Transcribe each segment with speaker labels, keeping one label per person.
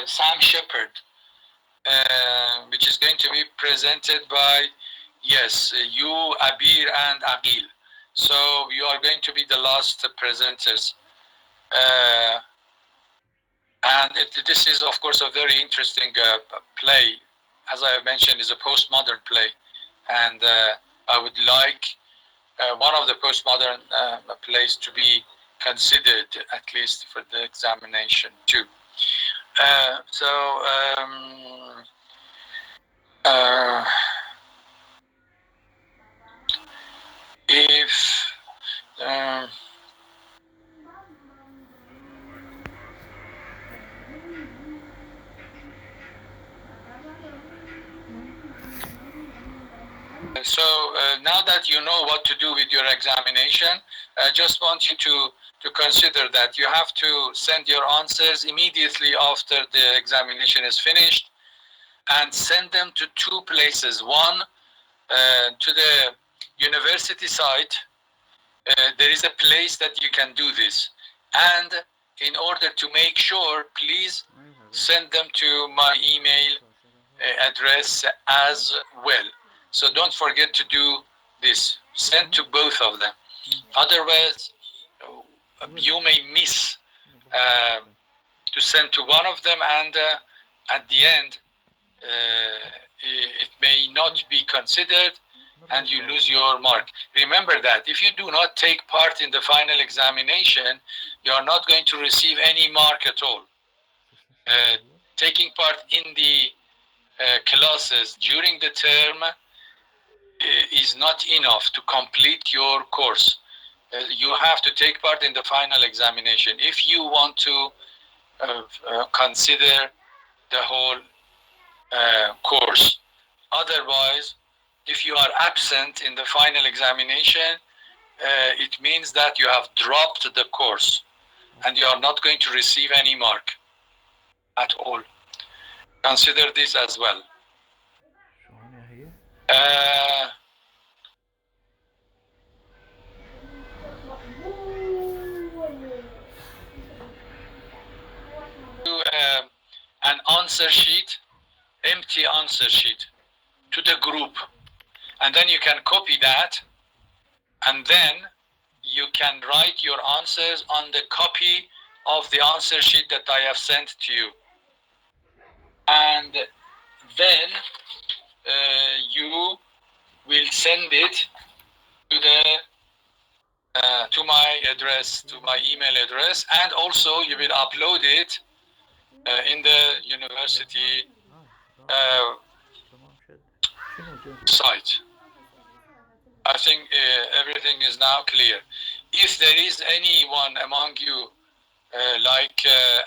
Speaker 1: Sam Shepard, which is going to be presented by, yes, you, Abir, and Aqil. So you are going to be the last presenters. And this is, of course, a very interesting play. As I mentioned, is a postmodern play. And I would like one of the postmodern plays to be considered, at least for the examination too. If now that you know what to do with your examination, I just want you to consider that you have to send your answers immediately after the examination is finished, and send them to two places. One, to the university site. There is a place that you can do this. And in order to make sure, please send them to my email address as well. So don't forget to do this. Send to both of them. Otherwise, you may miss to send to one of them, and at the end, it may not be considered and you lose your mark. Remember that if you do not take part in the final examination, you are not going to receive any mark at all. Taking part in the classes during the term is not enough to complete your course. You have to take part in the final examination if you want to consider the whole course. Otherwise, if you are absent in the final examination, it means that you have dropped the course and you are not going to receive any mark at all. Consider this as well. An answer sheet, empty answer sheet to the group, and then you can copy that, and then you can write your answers on the copy of the answer sheet that I have sent to you, and then you will send it to the to my address, to my email address, and also you will upload it in the university site. I think everything is now clear. If there is anyone among you like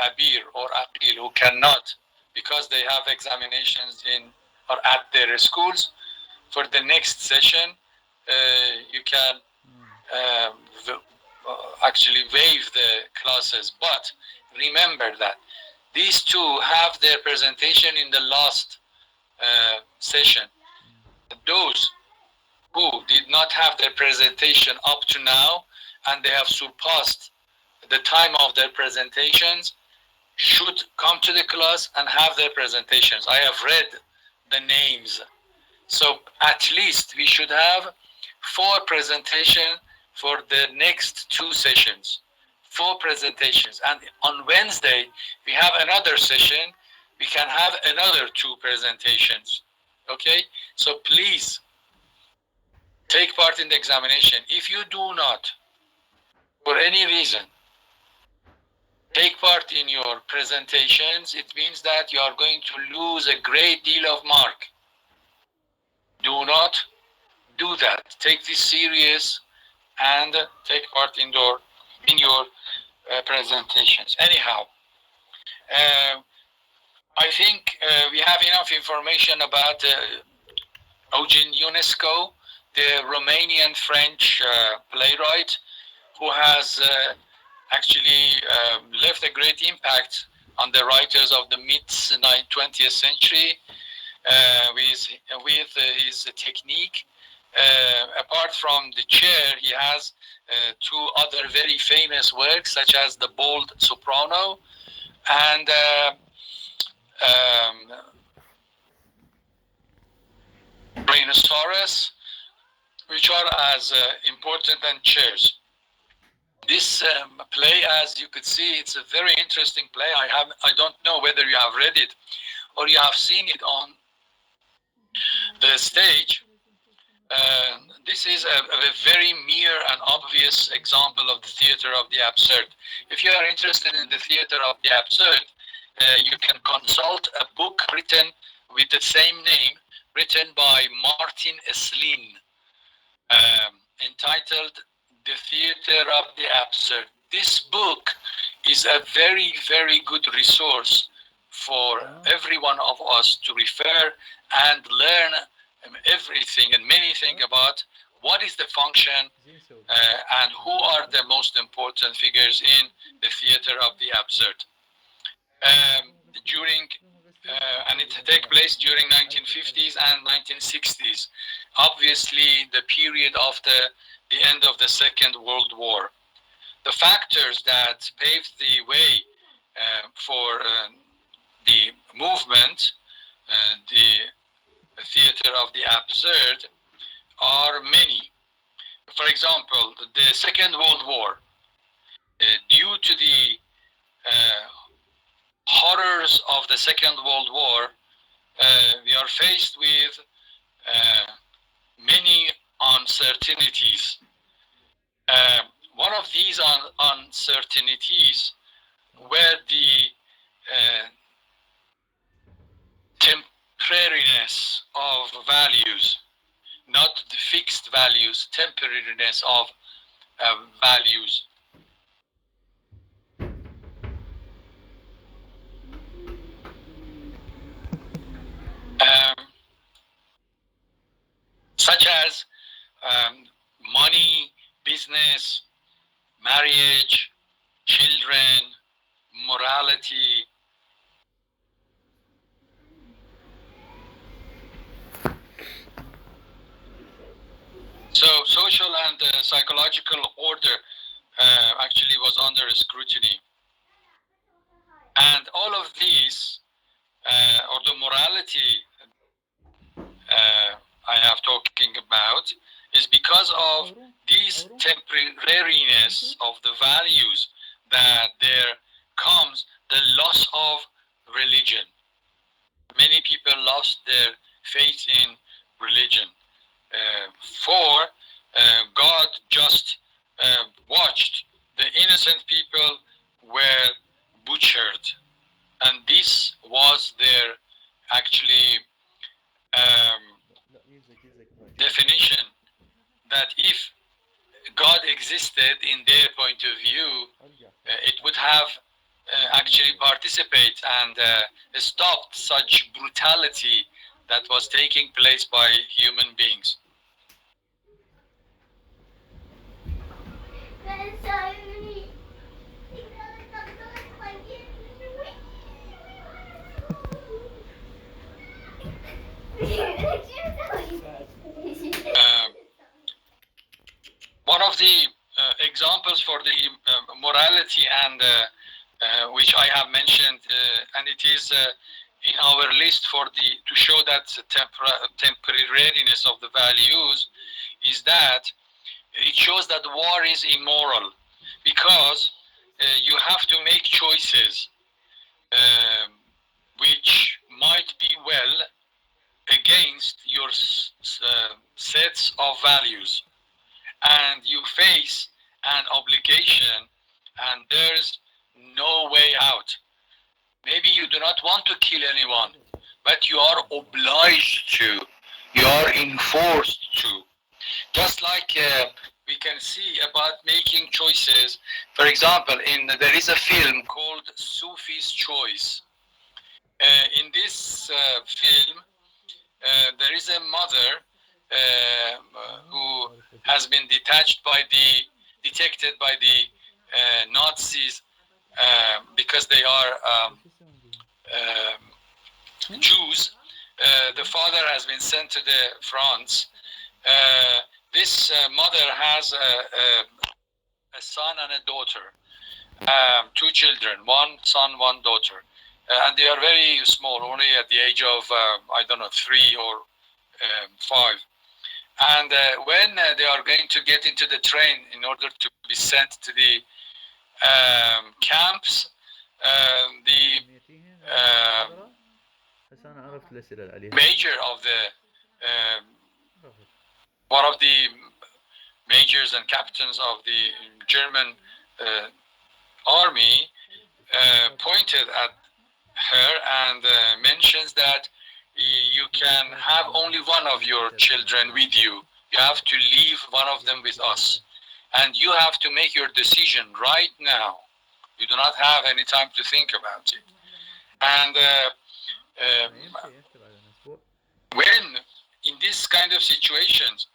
Speaker 1: Abir or Aqil who cannot, because they have examinations in or at their schools, for the next session you can actually waive the classes. But remember that these two have their presentation in the last session. Those who did not have their presentation up to now and they have surpassed the time of their presentations should come to the class and have their presentations. I have read the names. So at least we should have 4 presentations for the next 2 sessions. 4 presentations. And on Wednesday, we have another session. We can have another 2 presentations. Okay? So please take part in the examination. If you do not, for any reason, take part in your presentations, it means that you are going to lose a great deal of mark. Do not do that. Take this serious and take part in your presentations. Anyhow, I think we have enough information about Eugen Ionesco, the Romanian-French playwright who has actually left a great impact on the writers of the mid-20th century with his technique. Apart from the chair, he has 2 other very famous works, such as The Bold Soprano and Rhinoceros, which are as important than chairs. This play, as you could see, it's a very interesting play. I don't know whether you have read it or you have seen it on the stage. This is a very mere and obvious example of the theater of the absurd. If you are interested in the theater of the absurd, you can consult a book written with the same name, written by Martin Slin, entitled The Theater of the Absurd. This book is a very, very good resource for every one of us to refer and learn everything and many things about what is the function and who are the most important figures in the theater of the absurd. And it takes place during 1950s and 1960s. Obviously, the period after the end of the Second World War. The factors that paved the way for the movement, the theater of the absurd, are many. For example, the Second World War, due to the horrors of the Second World War, we are faced with many uncertainties. One of these uncertainties were the temporariness of values, not the fixed values, temporariness of values. Such as money, business, marriage, children, morality. So social and psychological order actually was under scrutiny. And all of these, or the morality I have talking about, is because of these temporariness of the values, that there comes the loss of religion. Many people lost their faith in religion. For God just watched the innocent people were butchered, and this was their actually definition, that if God existed in their point of view, it would have actually participate and stopped such brutality that was taking place by human beings. One of the examples for the morality and which I have mentioned, and it is in our list for to show that temporariness of the values, is that it shows that war is immoral, because you have to make choices which might be well against your sets of values, and you face an obligation and there's no way out. Maybe you do not want to kill anyone, but you are obliged to, you are enforced to. Just like we can see about making choices. For example, there is a film called Sufi's Choice. In this film, there is a mother who has been detected by the Nazis because they are Jews. The father has been sent to the France. This mother has a son and a daughter, two children, one son, one daughter, and they are very small, only at the age of I don't know, 3 or 5. And when they are going to get into the train in order to be sent to the camps, the major of the one of the majors and captains of the German army pointed at her and mentions that you can have only one of your children with you. You have to leave one of them with us. And you have to make your decision right now. You do not have any time to think about it. And when in this kind of situations,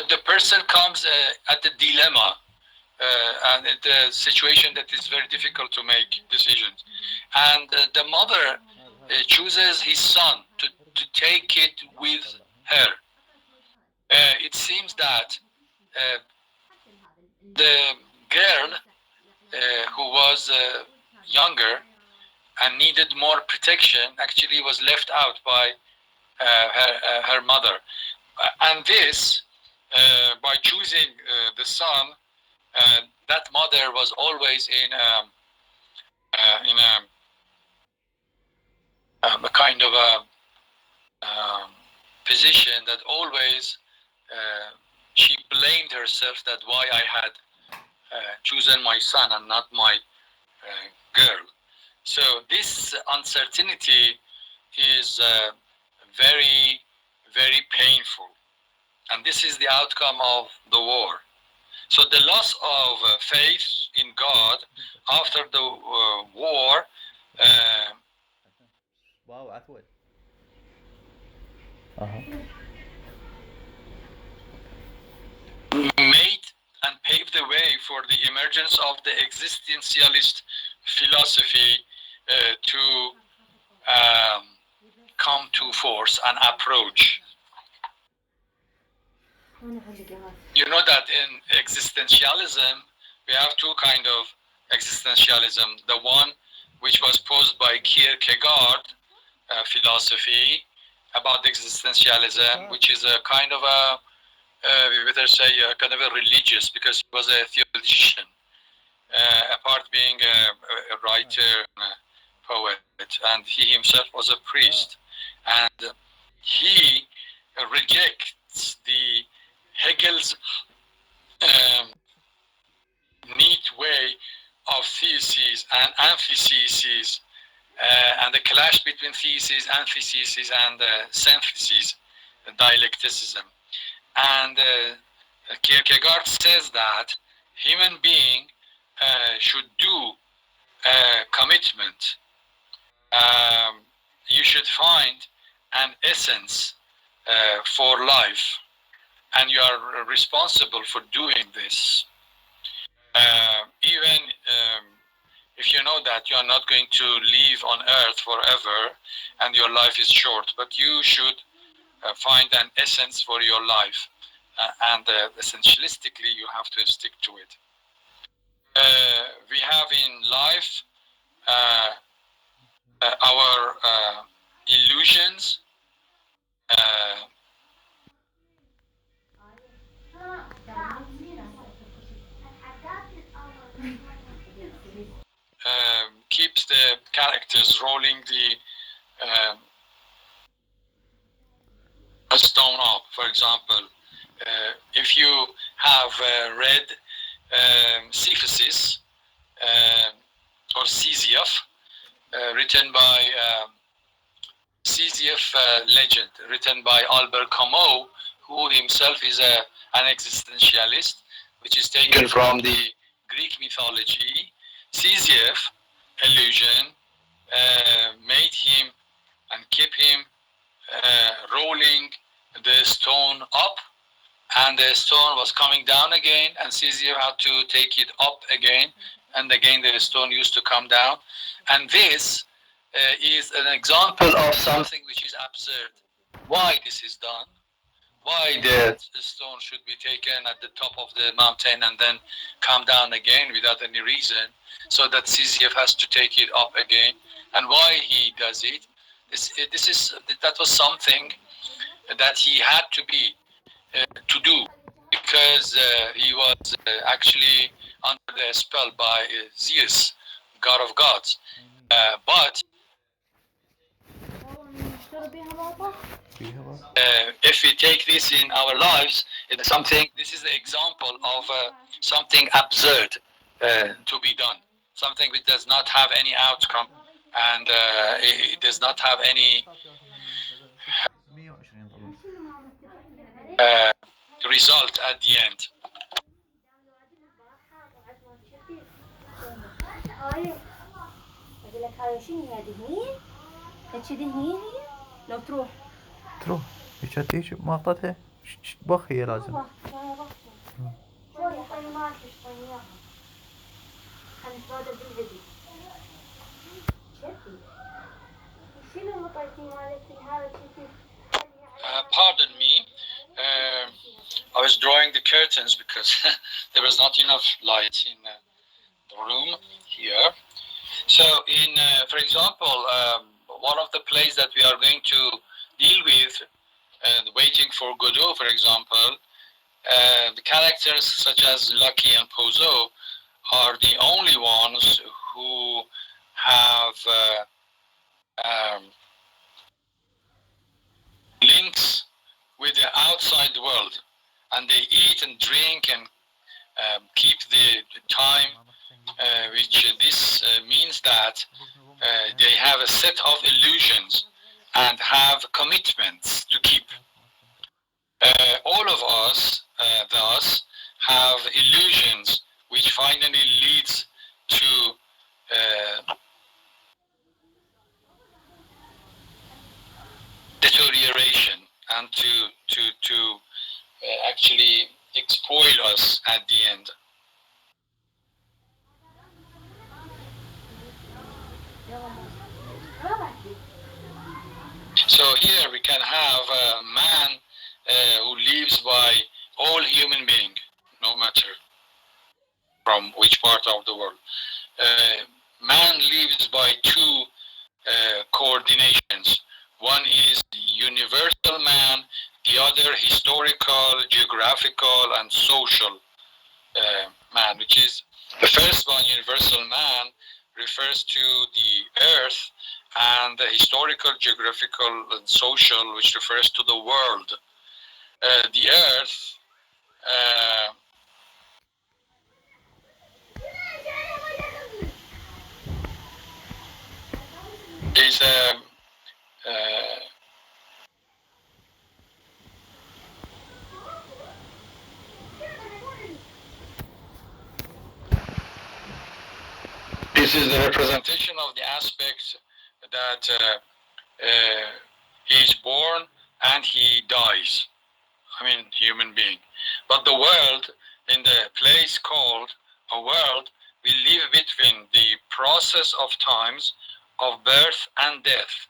Speaker 1: the person comes at the dilemma and the situation that is very difficult to make decisions. And the mother chooses his son to take it with her. It seems that the girl who was younger and needed more protection actually was left out by her mother. And this, by choosing the son, that mother was always in a kind of a position that always she blamed herself that why I had chosen my son and not my girl. So this uncertainty is very, very painful. And this is the outcome of the war. So the loss of faith in God after the war made and paved the way for the emergence of the existentialist philosophy to come to force and approach. You know that in existentialism, we have two kinds of existentialism. The one which was posed by Kierkegaard philosophy about existentialism, which is a kind of a, we better say, a kind of a religious, because he was a theologian, apart being a writer and a poet, and he himself was a priest. And he rejects the Hegel's neat way of thesis and antithesis, and the clash between thesis, antithesis, and synthesis, dialecticism. And Kierkegaard says that human being should do a commitment. You should find an essence for life, and you are responsible for doing this. Even if you know that you are not going to live on earth forever and your life is short, but you should find an essence for your life, and essentialistically you have to stick to it. We have in life our illusions, keeps the characters rolling the a stone up. For example, if you have read Sisyphus or Sisyph, written by Sisyph legend, written by Albert Camus, who himself is an existentialist, which is taken from the Greek mythology. Sisyph illusion made him and kept him rolling the stone up, and the stone was coming down again, and Sisyph had to take it up again, and again the stone used to come down. And this is an example of something which is absurd. Why this is done? why the stone should be taken at the top of the mountain and then come down again without any reason, so that Sisyphus has to take it up again, and why he does it. That was something that he had to do, because he was actually under the spell by Zeus, god of gods. But if we take this in our lives, it's something. This is the example of something absurd to be done, something which does not have any outcome, and it does not have any result at the end.
Speaker 2: اقول لك هاي شنو هي دهنية؟ هيك دهنية هي؟ لو تروح
Speaker 3: هيك تيجي ماطتها بخ هي لازم
Speaker 2: شوية طيب ما أعرف شوية إياها خلينا نتبادل بالفيديو شفتي شنو المطيتي مالتي هذا شفتي
Speaker 1: Pardon me, I was drawing the curtains because there was not enough light in the room here. So, for example, one of the plays that we are going to deal with, Waiting for Godot, for example, the characters such as Lucky and Pozo are the only ones who have links with the outside world, and they eat and drink and keep the time, which this means that they have a set of illusions and have commitments to keep. All of us thus have illusions which finally leads to deterioration and to actually exploit us at the end. So here we can have a man who lives by all human beings, no matter from which part of the world. Man lives by two coordinations. One is universal man, the other historical, geographical, and social man, which is the first one, universal man, refers to the earth, and the historical, geographical, and social, which refers to the world. The earth is this is the representation of the aspects that he is born and he dies. I mean, human being. But the world, in the place called a world, we live between the process of times of birth and death,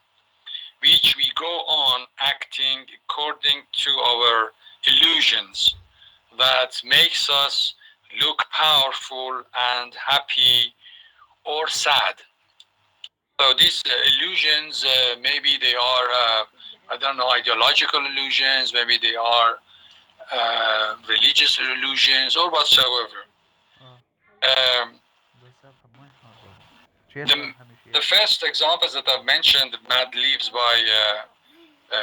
Speaker 1: which we go on acting according to our illusions that makes us look powerful and happy or sad. So these illusions, maybe they are, I don't know, ideological illusions, maybe they are religious illusions or whatsoever. The first examples that I've mentioned, man lives by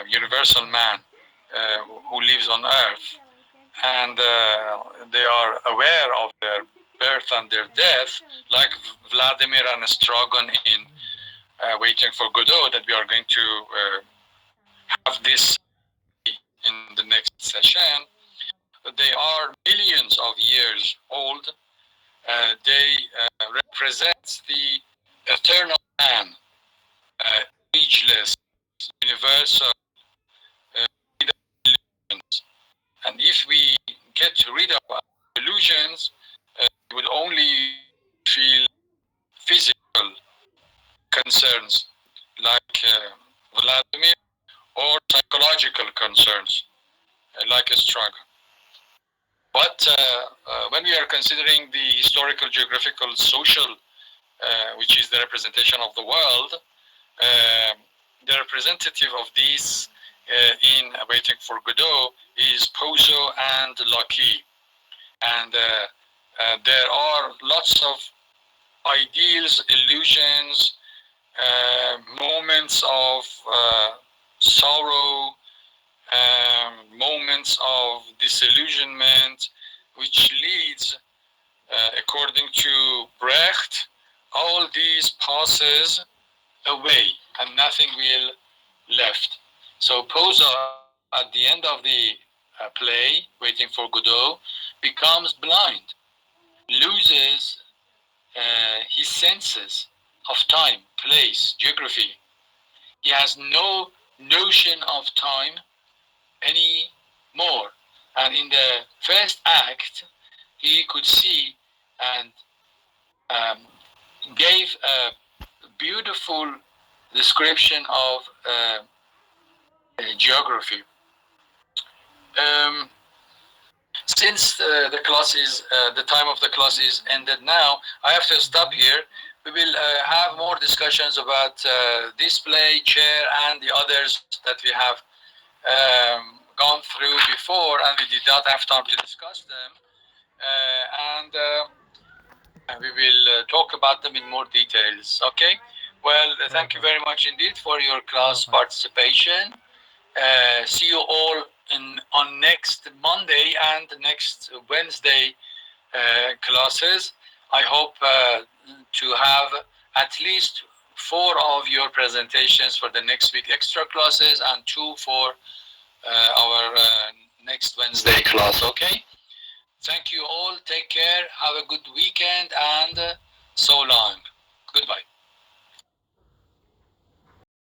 Speaker 1: universal man who lives on earth, and they are aware of their birth and their death, like Vladimir and Stragon in Waiting for Godot, that we are going to have this in the next session. They are millions of years old. They represent the eternal man, ageless, universal, illusions. And if we get rid of our illusions, we would only feel physical concerns like Vladimir, or psychological concerns like a struggle. But when we are considering the historical, geographical, social, which is the representation of the world, the representative of these in Waiting for Godot is Pozo and Locke. And there are lots of ideals, illusions, moments of sorrow, moments of disillusionment, which leads, according to Brecht, all these passes away and nothing will left. So Pozo, at the end of the play, Waiting for Godot, becomes blind, loses his senses of time, place, geography. He has no notion of time anymore. And in the first act, he could see and gave a beautiful description of geography. Since the class is the time of the class is ended now, I have to stop here. We will have more discussions about display, chair, and the others that we have gone through before, and we did not have time to discuss them. And we will talk about them in more details. Okay. Well, thank you very much indeed for your class participation. See you all on next Monday and next Wednesday classes. I hope to have at least 4 of your presentations for the next week extra classes and 2 for our next Wednesday class. Okay. Thank you all. Take care. Have a good weekend and so long. Goodbye.